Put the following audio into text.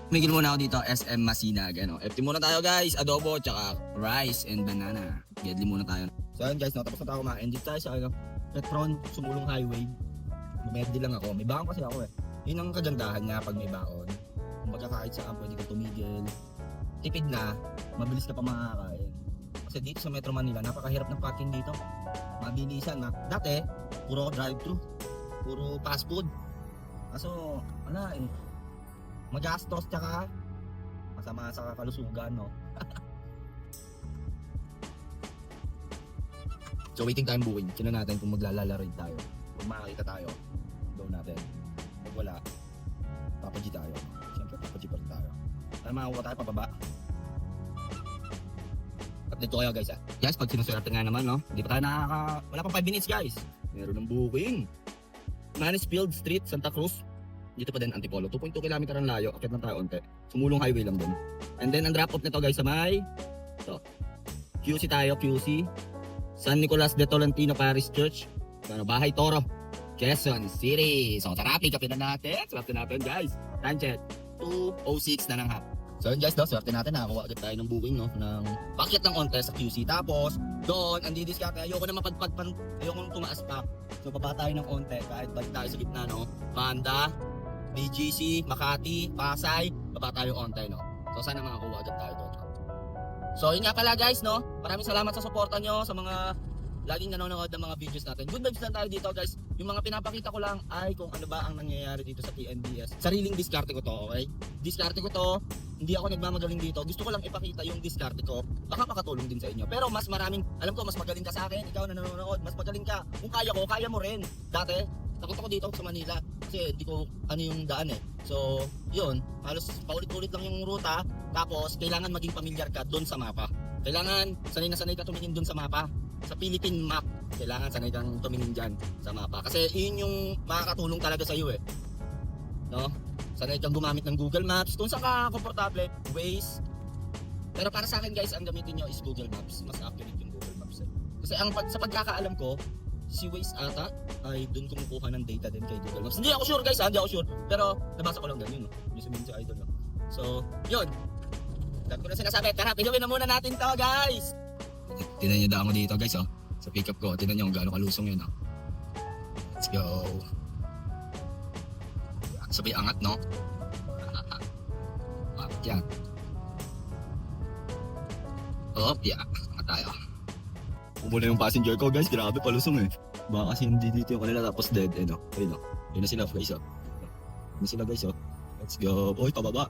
Tumigil muna ako dito, SM Masinag. Ano. FT muna tayo guys, adobo, tsaka rice and banana. Gedli muna tayo. So ayun guys, no, tapos na tayo kumain. Dito tayo sa Petron, Sumulong Highway. Bumedi lang ako. May baon kasi ako eh. Yun ang kagandahan niya pag may baon. Kumbaga kahit saan pwede ka tumigil. Tipid na, mabilis ka pa makakain. Kasi dito sa Metro Manila, napakahirap ng parking dito. Mabilisan na. Dati, puro drive-thru. Puro fast food. Kaso, wala eh. Magastos tsaka masama sa kalusugan, no? So waiting time buwing. Sino natin kung maglalalarid tayo. Kung makakita tayo, go natin. Pag wala, Papa G tayo. Siyempre Papa G pa rin tayo. Tayo makakuha tayo pababa. Update ko kayo guys ah. Guys, pag sinuswerte nga naman, no? Hindi pa tayo wala pang 5 minutes guys. Meron ng booking. Manisfield Street, Santa Cruz. Dito pa din Antipolo, 2.2 km ang layo, akit na tayo onte. Sumulong highway lang din. And then ang drop off nito guys sa may QC tayo, QC San Nicolas de Tolentino Parish Church, Bahay Toro, Quezon City. So tara, pick upin na natin. Swerte natin guys. Time check, 2:06 na ng hap. So yun guys, swerte natin, nakakuha agad tayo ng booking, no, ng packet ng onte sa QC. Tapos doon, ang didiskarte, ayoko na mapadpad pa, ayoko na tumaas pa. So baba tayo ng onte, kahit balik tayo sa gitna, no. Banda, BGC, Makati, Pasay, baba tayo onte, no. So sana makakuha agad tayo doon. So yun nga pala guys, no. Maraming salamat sa suporta nyo, sa mga laging nanonood ng mga videos natin. Good vibes lang tayo dito guys. Yung mga pinapakita ko lang ay kung ano ba ang nangyayari dito sa TNBS. Sariling diskarte ko to, okay? Diskarte ko to, hindi ako nagmamagaling dito. Gusto ko lang ipakita yung diskarte ko. Baka makatulong din sa inyo. Pero mas maraming, alam ko mas magaling ka sa akin, ikaw na nanonood, mas magaling ka. Kung kaya ko, kaya mo rin. Dati, takot ako dito sa Manila kasi hindi ko ano yung daan eh. So, yun, halos paulit-ulit lang yung ruta. Tapos, kailangan maging pamilyar ka doon sa mapa. Kailangan sanay na sanay ka tumingin doon sa mapa. Sa Philippine map, kailangan sanay kang tumingin dyan sa mapa. Kasi yun yung makakatulong talaga sa iyo eh. No? Sanay kang gumamit ng Google Maps. Kung saan ka komportable, Waze. Pero para sa akin guys, ang gamitin nyo is Google Maps. Mas accurate yung Google Maps eh. Kasi sa pagkakaalam ko, si Waze ata ay doon kumukuha ng data din kay Google Maps. Hindi ako sure guys, hindi ako sure. Pero nabasa ko lang ganyan, no? Yung sabihin sa idol, no? So, yun. Dami ko na sinasabi. Tara, pinuwin na muna natin to guys. Tinan nyo daan ko dito guys, oh. Sa pickup ko. Tinan nyo kung gaano kalusong yun, oh. Let's go. Sabay angat, no? Angat yan. Oh, yeah. Angat tayo. Umula yung passenger ko guys, grabe palusong eh. Baka kasi hindi dito yung kanila tapos dead, eh no. Ayun no. Yun na sila guys, oh. Yun na sila guys, oh. Let's go. Uy, pababa.